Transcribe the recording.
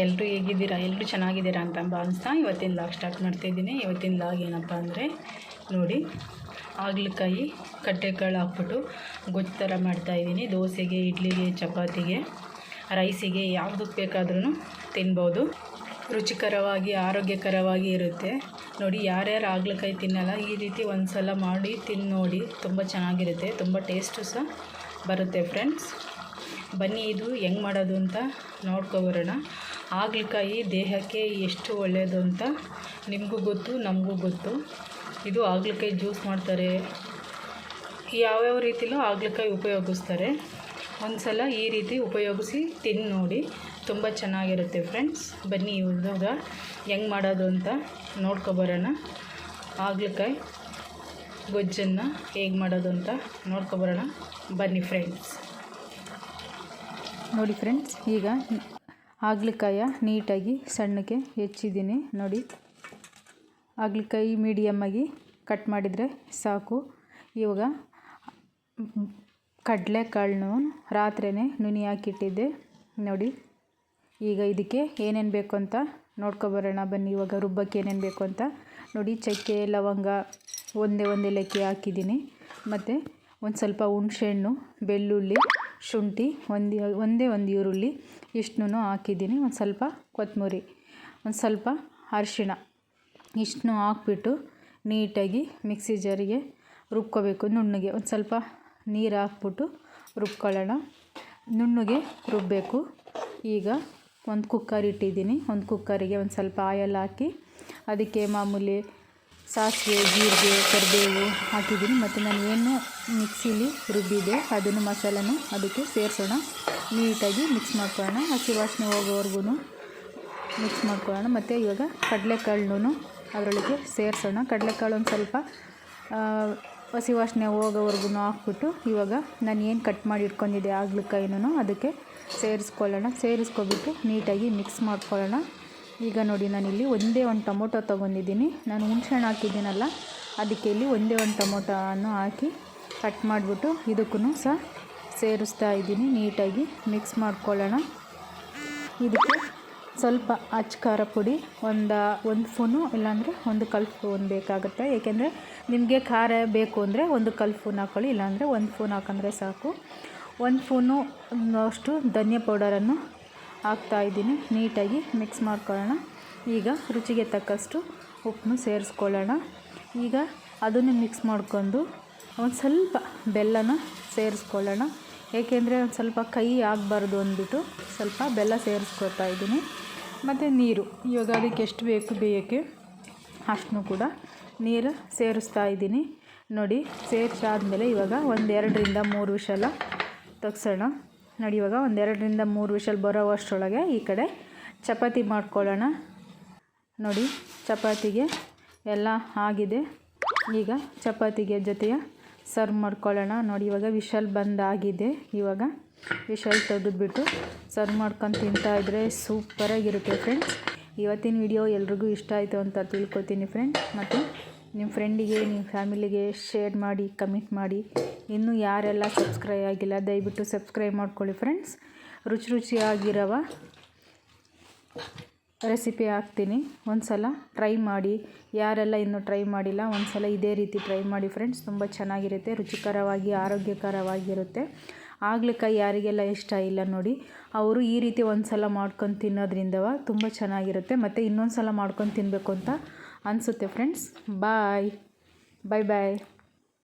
ಎಲ್ಲರೂ ಹೇಗಿದ್ದೀರಾ? ಎಲ್ಲರೂ ಚೆನ್ನಾಗಿದ್ದೀರಾ ಅಂತ ಭಾವಿಸ್ತಾ ಇವತ್ತಿನ ಲಾಗ್ ಸ್ಟಾರ್ಟ್ ಮಾಡ್ತಾಯಿದ್ದೀನಿ. ಇವತ್ತಿನ ಲಾಗ್ ಏನಪ್ಪ ಅಂದರೆ ನೋಡಿ, ಹಾಗಲಕಾಯಿ ಕಡ್ಲೆಕಾಳು ಹಾಕ್ಬಿಟ್ಟು ಗೊಜ್ಜು ಥರ ಮಾಡ್ತಾಯಿದ್ದೀನಿ. ದೋಸೆಗೆ, ಇಡ್ಲಿಗೆ, ಚಪಾತಿಗೆ, ರೈಸಿಗೆ ಯಾವುದಕ್ಕೆ ಬೇಕಾದ್ರೂ ತಿನ್ಬೋದು. ರುಚಿಕರವಾಗಿ ಆರೋಗ್ಯಕರವಾಗಿ ಇರುತ್ತೆ. ನೋಡಿ, ಯಾರ್ಯಾರು ಹಾಗಲಕಾಯಿ ತಿನ್ನಲ್ಲ ಈ ರೀತಿ ಒಂದು ಸಲ ಮಾಡಿ ತಿಂದು ನೋಡಿ, ತುಂಬ ಚೆನ್ನಾಗಿರುತ್ತೆ, ತುಂಬ ಟೇಸ್ಟು ಸಹ ಬರುತ್ತೆ ಫ್ರೆಂಡ್ಸ್. ಬನ್ನಿ ಇದು ಹೆಂಗೆ ಮಾಡೋದು ಅಂತ ನೋಡ್ಕೊಬರೋಣ. ಹಾಗಲಕಾಯಿ ದೇಹಕ್ಕೆ ಎಷ್ಟು ಒಳ್ಳೆಯದು ಅಂತ ನಿಮಗೂ ಗೊತ್ತು, ನಮಗೂ ಗೊತ್ತು. ಇದು ಹಾಗಲಕಾಯಿ ಜ್ಯೂಸ್ ಮಾಡ್ತಾರೆ, ಯಾವ್ಯಾವ ರೀತಿಲೂ ಹಾಗಲಕಾಯಿ ಉಪಯೋಗಿಸ್ತಾರೆ. ಒಂದು ಸಲ ಈ ರೀತಿ ಉಪಯೋಗಿಸಿ ತಿಂದು ನೋಡಿ, ತುಂಬ ಚೆನ್ನಾಗಿರುತ್ತೆ ಫ್ರೆಂಡ್ಸ್. ಬನ್ನಿ ಇವಾಗ ಹೆಂಗೆ ಮಾಡೋದು ಅಂತ ನೋಡ್ಕೊಬರೋಣ. ಹಾಗಲಕಾಯಿ ಗೊಜ್ಜನ್ನು ಹೇಗೆ ಮಾಡೋದು ಅಂತ ನೋಡ್ಕೊಬರೋಣ. ಬನ್ನಿ ಫ್ರೆಂಡ್ಸ್. ನೋಡಿ ಫ್ರೆಂಡ್ಸ್, ಈಗ ಹಾಗಲಕಾಯ ನೀಟಾಗಿ ಸಣ್ಣಕ್ಕೆ ಹೆಚ್ಚಿದ್ದೀನಿ. ನೋಡಿ, ಹಾಗಲಕಾಯಿ ಮೀಡಿಯಮ್ಮಾಗಿ ಕಟ್ ಮಾಡಿದರೆ ಸಾಕು. ಇವಾಗ ಕಡಲೆಕಾಳನ್ನು ರಾತ್ರಿಯೇ ನೆನೆ ಹಾಕಿಟ್ಟಿದ್ದೆ. ನೋಡಿ, ಈಗ ಇದಕ್ಕೆ ಏನೇನು ಬೇಕು ಅಂತ ನೋಡ್ಕೊಬರೋಣ. ಬನ್ನಿ ಇವಾಗ ರುಬ್ಬಕ್ಕೆ ಏನೇನು ಬೇಕು ಅಂತ ನೋಡಿ. ಚಕ್ಕೆ, ಲವಂಗ, ಒಂದೇ ಏಲಕ್ಕಿ ಹಾಕಿದ್ದೀನಿ. ಮತ್ತು ಒಂದು ಸ್ವಲ್ಪ ಹುಣಸೆಹಣ್ಣು, ಬೆಳ್ಳುಳ್ಳಿ, ಶುಂಠಿ, ಒಂದೇ ಈರುಳ್ಳಿ ಇಷ್ಟನ್ನೂ ಹಾಕಿದ್ದೀನಿ. ಒಂದು ಸ್ವಲ್ಪ ಕೊತ್ತಂಬರಿ, ಒಂದು ಸ್ವಲ್ಪ ಅರಿಶಿಣ ಇಷ್ಟನ್ನೂ ಹಾಕ್ಬಿಟ್ಟು ನೀಟಾಗಿ ಮಿಕ್ಸಿ ಜಾರಿಗೆ ರುಬ್ಕೋಬೇಕು. ನುಣ್ಣಗೆ ಒಂದು ಸ್ವಲ್ಪ ನೀರು ಹಾಕ್ಬಿಟ್ಟು ರುಬ್ಕೊಳ್ಳೋಣ. ನುಣ್ಣಗೆ ರುಬ್ಬಬೇಕು. ಈಗ ಒಂದು ಕುಕ್ಕರ್ ಇಟ್ಟಿದ್ದೀನಿ. ಒಂದು ಕುಕ್ಕರಿಗೆ ಒಂದು ಸ್ವಲ್ಪ ಆಯಲ್ ಹಾಕಿ ಅದಕ್ಕೆ ಮಾಮೂಲಿ ಸಾಸಿವೆ, ಜೀರಿಗೆ, ಕರಿಬೇವು ಹಾಕಿದ್ದೀನಿ. ಮತ್ತು ನಾನು ಏನು ಮಿಕ್ಸಿಲಿ ರುಬ್ಬಿದೆ ಅದನ್ನು ಮಸಾಲನೂ ಅದಕ್ಕೆ ಸೇರಿಸೋಣ. ನೀಟಾಗಿ ಮಿಕ್ಸ್ ಮಾಡ್ಕೊಳ್ಳೋಣ. ಹಸಿ ವಾಸನೆ ಹೋಗೋವರೆಗೂ ಮಿಕ್ಸ್ ಮಾಡ್ಕೊಳ್ಳೋಣ. ಮತ್ತು ಇವಾಗ ಕಡಲೆಕಾಳನ್ನು ಅದರೊಳಗೆ ಸೇರಿಸೋಣ. ಕಡಲೆಕಾಳು ಒಂದು ಸ್ವಲ್ಪ ಹಸಿ ವಾಸನೆ ಹೋಗೋವರೆಗೂ ಹಾಕ್ಬಿಟ್ಟು ಇವಾಗ ನಾನು ಏನು ಕಟ್ ಮಾಡಿ ಇಟ್ಕೊಂಡಿದ್ದೆ ಹಾಗಲಕಾಯಿನೂ ಅದಕ್ಕೆ ಸೇರಿಸ್ಕೊಳ್ಳೋಣ. ಸೇರಿಸ್ಕೊಬಿಟ್ಟು ನೀಟಾಗಿ ಮಿಕ್ಸ್ ಮಾಡ್ಕೊಳ್ಳೋಣ. ಈಗ ನೋಡಿ, ನಾನಿಲ್ಲಿ ಒಂದೇ ಒಂದು ಟೊಮೊಟೊ ತೊಗೊಂಡಿದ್ದೀನಿ. ನಾನು ಹುಣಸೆಹಣ್ಣು ಹಾಕಿದ್ದೀನಲ್ಲ, ಅದಕ್ಕೆ ಇಲ್ಲಿ ಒಂದೇ ಒಂದು ಟೊಮೊಟೊವನ್ನು ಹಾಕಿ ಕಟ್ ಮಾಡಿಬಿಟ್ಟು ಇದಕ್ಕೂ ಸಹ ಸೇರಿಸ್ತಾ ಇದ್ದೀನಿ. ನೀಟಾಗಿ ಮಿಕ್ಸ್ ಮಾಡ್ಕೊಳ್ಳೋಣ. ಇದಕ್ಕೆ ಸ್ವಲ್ಪ ಅಚ್ಚ ಖಾರ ಪುಡಿ ಒಂದು ಸ್ಪೂನು, ಇಲ್ಲಾಂದರೆ ಒಂದು ಕಾಲು ಸ್ಪೂನ್ ಬೇಕಾಗುತ್ತೆ. ಏಕೆಂದರೆ ನಿಮಗೆ ಖಾರ ಬೇಕು ಅಂದರೆ ಒಂದು ಕಾಲು ಸ್ಪೂನ್ ಹಾಕ್ಕೊಳ್ಳಿ, ಇಲ್ಲಾಂದರೆ ಒಂದು ಸ್ಪೂನ್ ಹಾಕಂದರೆ ಸಾಕು. ಒಂದು ಸ್ಪೂನು ಅಷ್ಟು ಧನಿಯಾ ಪೌಡರನ್ನು ಹಾಕ್ತಾಯಿದ್ದೀನಿ. ನೀಟಾಗಿ ಮಿಕ್ಸ್ ಮಾಡ್ಕೊಳ್ಳೋಣ. ಈಗ ರುಚಿಗೆ ತಕ್ಕಷ್ಟು ಉಪ್ಪನ್ನು ಸೇರಿಸ್ಕೊಳ್ಳೋಣ. ಈಗ ಅದನ್ನು ಮಿಕ್ಸ್ ಮಾಡ್ಕೊಂಡು ಒಂದು ಸ್ವಲ್ಪ ಬೆಲ್ಲನ ಸೇರಿಸ್ಕೊಳ್ಳೋಣ. ಏಕೆಂದರೆ ಒಂದು ಸ್ವಲ್ಪ ಕೈ ಆಗಬಾರ್ದು ಅಂದ್ಬಿಟ್ಟು ಸ್ವಲ್ಪ ಬೆಲ್ಲ ಸೇರಿಸ್ಕೊಳ್ತಾ ಇದ್ದೀನಿ. ಮತ್ತು ನೀರು ಇವಾಗ ಅದಕ್ಕೆ ಎಷ್ಟು ಬೇಕು ಬೇಯೋಕ್ಕೆ ಅಷ್ಟನ್ನು ಕೂಡ ನೀರು ಸೇರಿಸ್ತಾ ಇದ್ದೀನಿ. ನೋಡಿ, ಸೇರಿಸಾದ್ಮೇಲೆ ಇವಾಗ 1-2-3 ವಿಷಲ ತೆಗ್ಸೋಣ. ನೋಡಿ, ಇವಾಗ 1-2-3 ವಿಷಲ್ ಬರೋವಷ್ಟರೊಳಗೆ ಈ ಕಡೆ ಚಪಾತಿ ಮಾಡ್ಕೊಳ್ಳೋಣ. ನೋಡಿ, ಚಪಾತಿಗೆ ಎಲ್ಲ ಆಗಿದೆ. ಈಗ ಚಪಾತಿಗೆ ಜೊತೆಗೆ ಸರ್ವ್ ಮಾಡ್ಕೊಳ್ಳೋಣ. ನೋಡಿ, ಇವಾಗ ವಿಷಲ್ ಬಂದಾಗಿದೆ. ಇವಾಗ ವಿಷಲ್ ತೆಗೆದುಬಿಟ್ಟು ಸರ್ವ್ ಮಾಡ್ಕೊಂಡು ತಿಂತಾಯಿದ್ರೆ ಸೂಪರಾಗಿರುತ್ತೆ ಫ್ರೆಂಡ್ಸ್. ಇವತ್ತಿನ ವಿಡಿಯೋ ಎಲ್ರಿಗೂ ಇಷ್ಟ ಆಯಿತು ಅಂತ ತಿಳ್ಕೊತೀನಿ ಫ್ರೆಂಡ್ಸ್. ಮತ್ತು ನಿಮ್ಮ ಫ್ರೆಂಡಿಗೆ, ನಿಮ್ಮ ಫ್ಯಾಮಿಲಿಗೆ ಶೇರ್ ಮಾಡಿ, ಕಮೆಂಟ್ ಮಾಡಿ. ಇನ್ನೂ ಯಾರೆಲ್ಲ ಸಬ್ಸ್ಕ್ರೈಬ್ ಆಗಿಲ್ಲ ದಯವಿಟ್ಟು ಸಬ್ಸ್ಕ್ರೈಬ್ ಮಾಡ್ಕೊಳ್ಳಿ ಫ್ರೆಂಡ್ಸ್. ರುಚಿಯಾಗಿರವ ರೆಸಿಪಿ ಹಾಕ್ತೀನಿ. ಒಂದು ಸಲ ಟ್ರೈ ಮಾಡಿ. ಯಾರೆಲ್ಲ ಇನ್ನೂ ಟ್ರೈ ಮಾಡಿಲ್ಲ ಒಂದು ಸಲ ಇದೇ ರೀತಿ ಟ್ರೈ ಮಾಡಿ ಫ್ರೆಂಡ್ಸ್. ತುಂಬ ಚೆನ್ನಾಗಿರುತ್ತೆ, ರುಚಿಕರವಾಗಿ ಆರೋಗ್ಯಕರವಾಗಿರುತ್ತೆ. ಹಾಗಲಕಾಯಿ ಯಾರಿಗೆಲ್ಲ ಇಷ್ಟ ಇಲ್ಲ ನೋಡಿ, ಅವರು ಈ ರೀತಿ ಒಂದು ಸಲ ಮಾಡ್ಕೊಂಡು ತಿನ್ನೋದ್ರಿಂದ ತುಂಬ ಚೆನ್ನಾಗಿರುತ್ತೆ. ಮತ್ತು ಇನ್ನೊಂದು ಸಲ ಮಾಡ್ಕೊಂಡು ತಿನ್ನಬೇಕು ಅಂತ ಅನಿಸುತ್ತೆ ಫ್ರೆಂಡ್ಸ್. ಬಾಯ್ ಬಾಯ್.